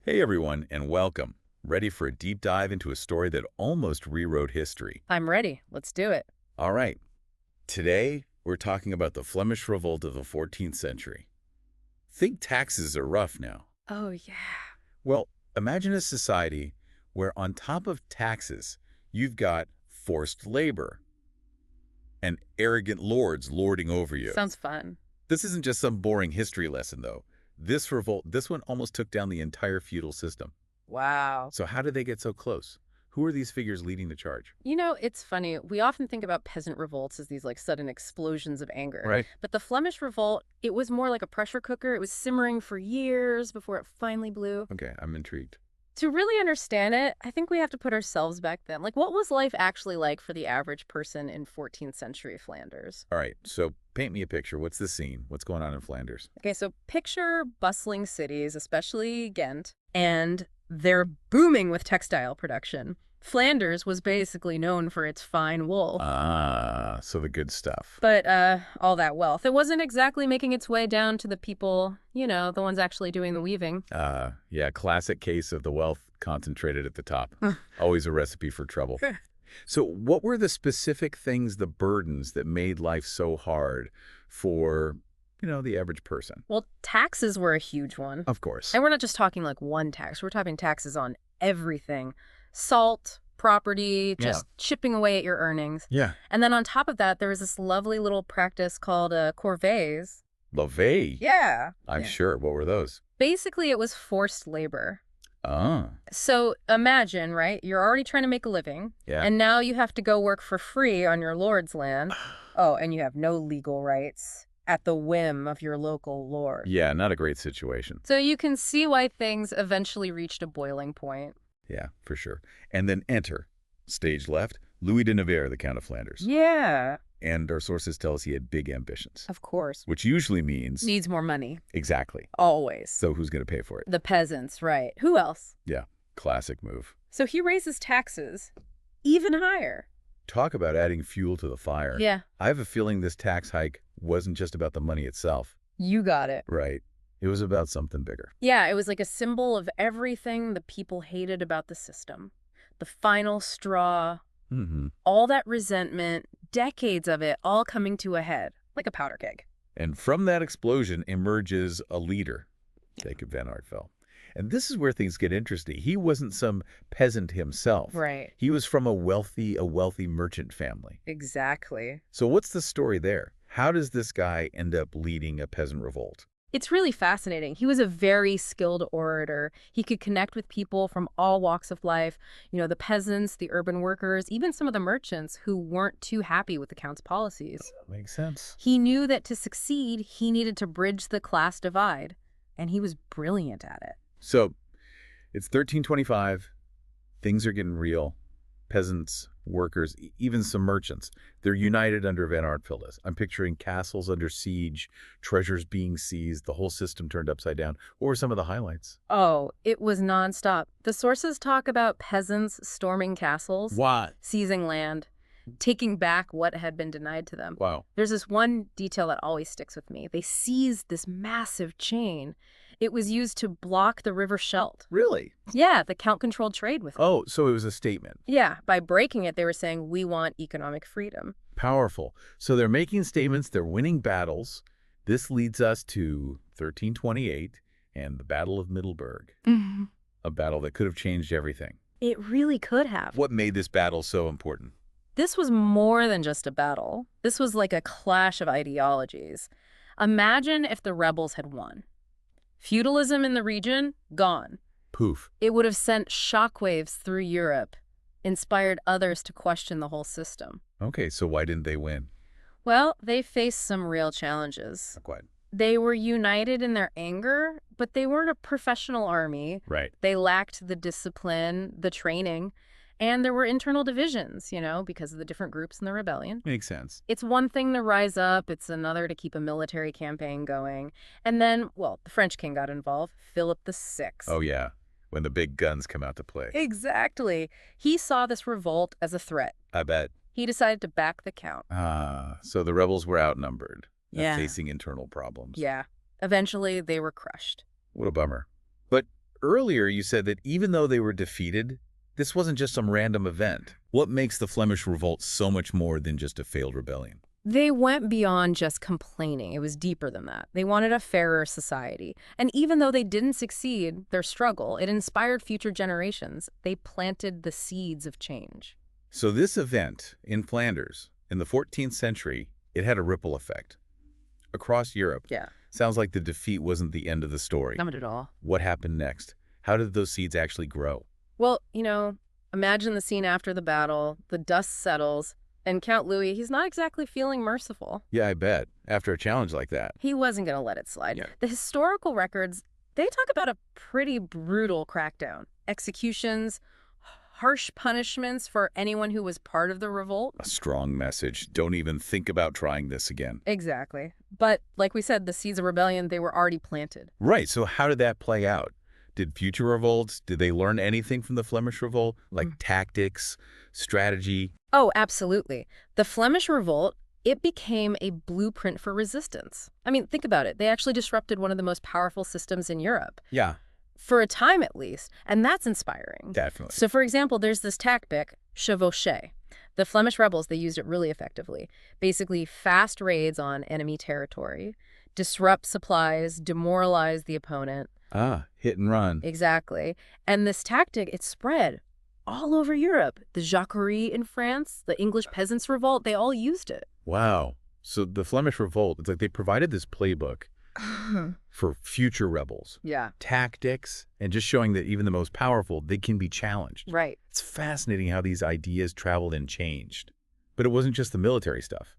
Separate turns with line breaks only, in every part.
Hey everyone, and welcome. Ready for a deep dive into a story that almost rewrote history?
I'm ready. Let's do it.
All right, today we're talking about the Flemish Revolt of the 14th century. Think taxes are rough now.
Oh, yeah.
Well, imagine a society where on top of taxes, you've got forced labor and arrogant lords lording over you.
Sounds fun.
This isn't just some boring history lesson, though. This one almost took down the entire feudal system.
Wow.
So how did they get so close? Who are these figures leading the charge?
It's funny. We often think about peasant revolts as these sudden explosions of anger.
Right.
But the Flemish Revolt, it was more like a pressure cooker. It was simmering for years before it finally blew.
Okay, I'm intrigued.
To really understand it, I think we have to put ourselves back then. What was life actually like for the average person in 14th century Flanders?
All right, so paint me a picture. What's the scene? What's going on in Flanders?
Okay, so picture bustling cities, especially Ghent, and they're booming with textile production. Flanders was basically known for its fine wool.
Ah, so the good stuff.
But all that wealth, it wasn't exactly making its way down to the people, the ones actually doing the weaving.
Yeah, classic case of the wealth concentrated at the top. Always a recipe for trouble. So what were the specific things, the burdens that made life so hard for, the average person?
Well, taxes were a huge one.
Of course.
And we're not just talking one tax. We're talking taxes on everything. Salt, property, just chipping away at your earnings.
Yeah.
And then on top of that, there was this lovely little practice called corvées.
Levée?
Yeah.
I'm sure. What were those?
Basically, it was forced labor.
Ah.
So imagine, right? You're already trying to make a living.
Yeah.
And now you have to go work for free on your lord's land. Oh, and you have no legal rights at the whim of your local lord.
Yeah, not a great situation.
So you can see why things eventually reached a boiling point.
Yeah, for sure. And then enter, stage left, Louis de Nevers, the Count of Flanders.
Yeah.
And our sources tell us he had big ambitions.
Of course.
Which usually means...
Needs more money.
Exactly.
Always.
So who's going to pay for it?
The peasants, right. Who else?
Yeah, classic move.
So he raises taxes even higher.
Talk about adding fuel to the fire.
Yeah.
I have a feeling this tax hike wasn't just about the money itself.
You got it.
Right. It was about something bigger.
Yeah, it was like a symbol of everything the people hated about the system. The final straw, all that resentment, decades of it all coming to a head, like a powder keg.
And from that explosion emerges a leader, Jacques van Artevelde. And this is where things get interesting. He wasn't some peasant himself.
Right.
He was from a wealthy merchant family.
Exactly.
So what's the story there? How does this guy end up leading a peasant revolt?
It's really fascinating. He was a very skilled orator. He could connect with people from all walks of life, the peasants, the urban workers, even some of the merchants who weren't too happy with the Count's policies.
That makes sense.
He knew that to succeed, he needed to bridge the class divide, and he was brilliant at it.
So it's 1325. Things are getting real. Peasants, workers, even some merchants, they're united under Van Artevelde. I'm picturing castles under siege, treasures being seized, the whole system turned upside down. What were some of the highlights?
Oh, it was nonstop. The sources talk about peasants storming castles,
What?
seizing land, taking back what had been denied to them.
Wow.
There's this one detail that always sticks with me. They seized this massive chain. It was used to block the river Scheldt.
Really?
Yeah, the Count controlled trade with it.
Oh, so it was a statement.
Yeah, by breaking it, they were saying, we want economic freedom.
Powerful. So they're making statements, they're winning battles. This leads us to 1328 and the Battle of Middelburg, a battle that could have changed everything.
It really could have.
What made this battle so important?
This was more than just a battle. This was like a clash of ideologies. Imagine if the rebels had won. Feudalism in the region, gone.
Poof.
It would have sent shockwaves through Europe, inspired others to question the whole system.
Okay, so why didn't they win?
Well, they faced some real challenges.
Not quite.
They were united in their anger, but they weren't a professional army.
Right.
They lacked the discipline, the training, and there were internal divisions, because of the different groups in the rebellion.
Makes sense.
It's one thing to rise up, it's another to keep a military campaign going. And then, the French king got involved, Philip VI.
Oh, yeah. When the big guns come out to play.
Exactly. He saw this revolt as a threat.
I bet.
He decided to back the Count.
Ah, so the rebels were outnumbered.
Yeah.
Facing internal problems.
Yeah. Eventually, they were crushed.
What a bummer. But earlier you said that even though they were defeated, this wasn't just some random event. What makes the Flemish Revolt so much more than just a failed rebellion?
They went beyond just complaining. It was deeper than that. They wanted a fairer society. And even though they didn't succeed, their struggle, it inspired future generations. They planted the seeds of change.
So this event in Flanders in the 14th century, it had a ripple effect across Europe.
Yeah.
Sounds like the defeat wasn't the end of the story.
Not at all.
What happened next? How did those seeds actually grow?
Well, imagine the scene after the battle. The dust settles, and Count Louis, he's not exactly feeling merciful.
Yeah, I bet. After a challenge like that.
He wasn't going to let it slide.
Yeah.
The historical records, they talk about a pretty brutal crackdown. Executions, harsh punishments for anyone who was part of the revolt.
A strong message. Don't even think about trying this again.
Exactly. But like we said, the seeds of rebellion, they were already planted.
Right. So how did that play out? Did future revolts, did they learn anything from the Flemish Revolt? Like tactics, strategy?
Oh, absolutely. The Flemish Revolt, it became a blueprint for resistance. I mean, think about it. They actually disrupted one of the most powerful systems in Europe.
Yeah.
For a time, at least. And that's inspiring.
Definitely.
So, for example, there's this tactic, chevaucher. The Flemish rebels, they used it really effectively. Basically, fast raids on enemy territory, disrupt supplies, demoralize the opponent.
Ah, hit and run.
Exactly. And this tactic, it spread all over Europe. The Jacquerie in France, the English peasants' revolt, they all used it.
Wow. So the Flemish Revolt, it's like they provided this playbook for future rebels.
Yeah.
Tactics, and just showing that even the most powerful, they can be challenged.
Right.
It's fascinating how these ideas traveled and changed. But it wasn't just the military stuff.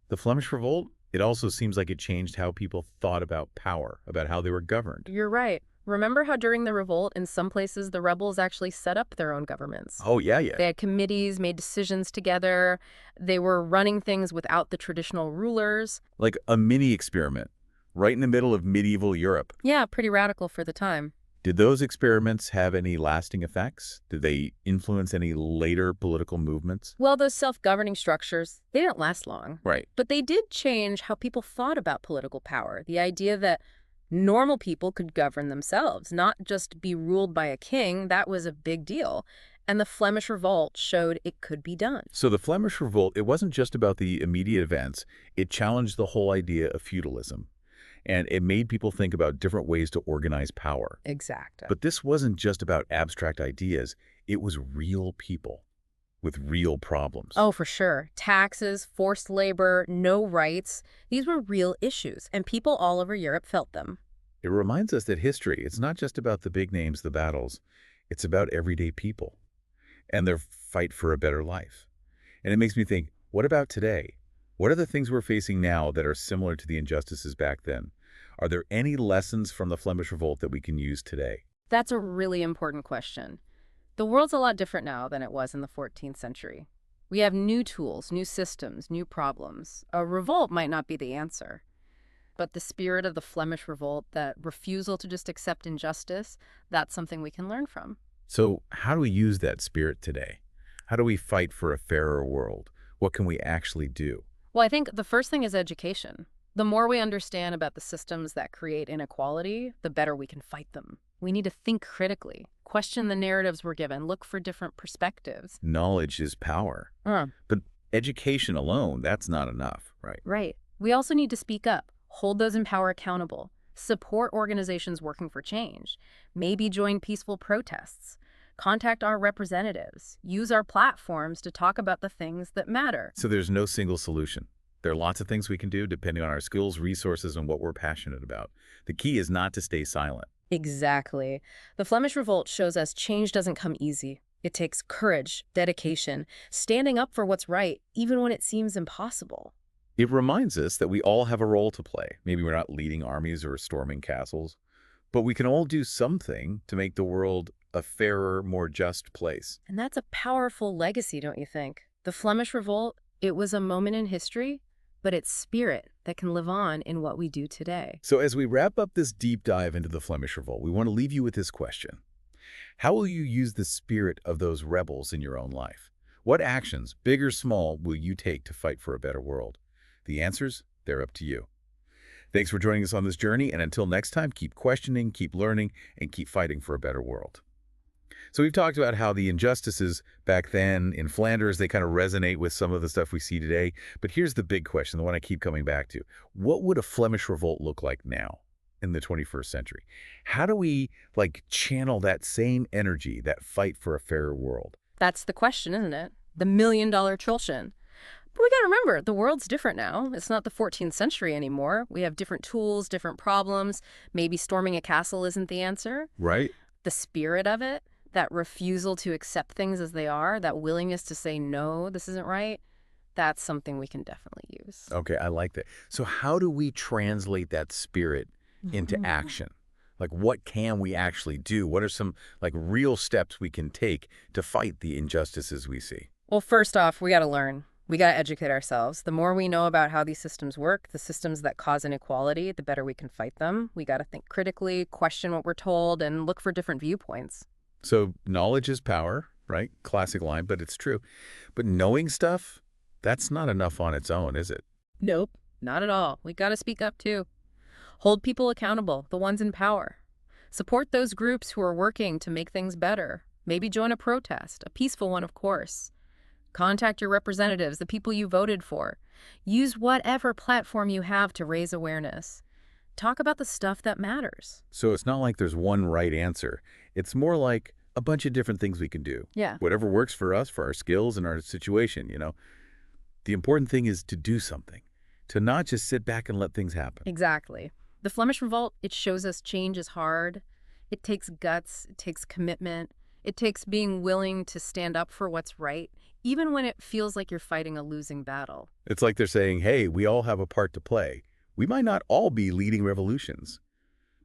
The Flemish Revolt, it also seems like it changed how people thought about power, about how they were governed.
You're right. Remember how during the revolt, in some places, the rebels actually set up their own governments?
Oh, yeah, yeah.
They had committees, made decisions together. They were running things without the traditional rulers.
Like a mini experiment, right in the middle of medieval Europe.
Yeah, pretty radical for the time.
Did those experiments have any lasting effects? Did they influence any later political movements?
Well, those self-governing structures, they didn't last long.
Right.
But they did change how people thought about political power. The idea that normal people could govern themselves, not just be ruled by a king, that was a big deal. And the Flemish Revolt showed it could be done.
So the Flemish Revolt, it wasn't just about the immediate events. It challenged the whole idea of feudalism. And it made people think about different ways to organize power.
Exactly.
But this wasn't just about abstract ideas. It was real people with real problems.
Oh, for sure. Taxes, forced labor, no rights. These were real issues, and people all over Europe felt them.
It reminds us that history, it's not just about the big names, the battles. It's about everyday people and their fight for a better life. And it makes me think, what about today? What are the things we're facing now that are similar to the injustices back then? Are there any lessons from the Flemish Revolt that we can use today?
That's a really important question. The world's a lot different now than it was in the 14th century. We have new tools, new systems, new problems. A revolt might not be the answer. But the spirit of the Flemish Revolt, that refusal to just accept injustice, that's something we can learn from.
So how do we use that spirit today? How do we fight for a fairer world? What can we actually do?
Well, I think the first thing is education. The more we understand about the systems that create inequality, the better we can fight them. We need to think critically, question the narratives we're given, look for different perspectives.
Knowledge is power. But education alone, that's not enough, right?
Right. We also need to speak up, hold those in power accountable, support organizations working for change, maybe join peaceful protests, contact our representatives, use our platforms to talk about the things that matter.
So there's no single solution. There are lots of things we can do depending on our skills, resources, and what we're passionate about. The key is not to stay silent.
Exactly. The Flemish Revolt shows us change doesn't come easy. It takes courage, dedication, standing up for what's right, even when it seems impossible.
It reminds us that we all have a role to play. Maybe we're not leading armies or storming castles, but we can all do something to make the world a fairer, more just place.
And that's a powerful legacy, don't you think? The Flemish Revolt, it was a moment in history, but it's spirit that can live on in what we do today.
So as we wrap up this deep dive into the Flemish Revolt, we want to leave you with this question. How will you use the spirit of those rebels in your own life? What actions, big or small, will you take to fight for a better world? The answers, they're up to you. Thanks for joining us on this journey, and until next time, keep questioning, keep learning, and keep fighting for a better world. So we've talked about how the injustices back then in Flanders, they kind of resonate with some of the stuff we see today. But here's the big question, the one I keep coming back to. What would a Flemish revolt look like now in the 21st century? How do we, channel that same energy, that fight for a fairer world?
That's the question, isn't it? The million-dollar Chulshan. But we got to remember, the world's different now. It's not the 14th century anymore. We have different tools, different problems. Maybe storming a castle isn't the answer.
Right.
The spirit of it, that refusal to accept things as they are, that willingness to say, no, this isn't right, that's something we can definitely use.
Okay, I like that. So how do we translate that spirit into action? What can we actually do? What are some, real steps we can take to fight the injustices we see?
Well, first off, we got to learn. We got to educate ourselves. The more we know about how these systems work, the systems that cause inequality, the better we can fight them. We got to think critically, question what we're told, and look for different viewpoints.
So knowledge is power, right? Classic line, but it's true. But knowing stuff, that's not enough on its own, is it?
Nope, not at all. We got to speak up, too. Hold people accountable, the ones in power. Support those groups who are working to make things better. Maybe join a protest, a peaceful one, of course. Contact your representatives, the people you voted for. Use whatever platform you have to raise awareness. Talk about the stuff that matters.
So it's not like there's one right answer. It's more like a bunch of different things we can do.
Yeah.
Whatever works for us, for our skills and our situation, The important thing is to do something, to not just sit back and let things happen.
Exactly. The Flemish Revolt, it shows us change is hard. It takes guts, it takes commitment, it takes being willing to stand up for what's right, even when it feels like you're fighting a losing battle.
It's like they're saying, hey, we all have a part to play. We might not all be leading revolutions,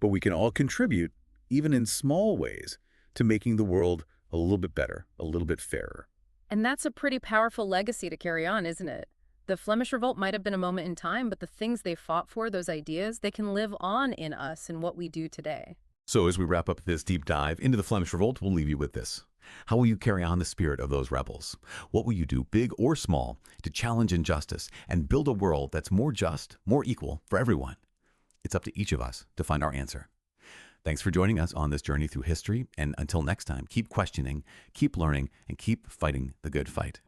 but we can all contribute, even in small ways, to making the world a little bit better, a little bit fairer.
And that's a pretty powerful legacy to carry on, isn't it? The Flemish Revolt might have been a moment in time, but the things they fought for, those ideas, they can live on in us and what we do today.
So as we wrap up this deep dive into the Flemish Revolt, we'll leave you with this. How will you carry on the spirit of those rebels? What will you do, big or small, to challenge injustice and build a world that's more just, more equal for everyone? It's up to each of us to find our answer. Thanks for joining us on this journey through history, and until next time, keep questioning, keep learning, and keep fighting the good fight.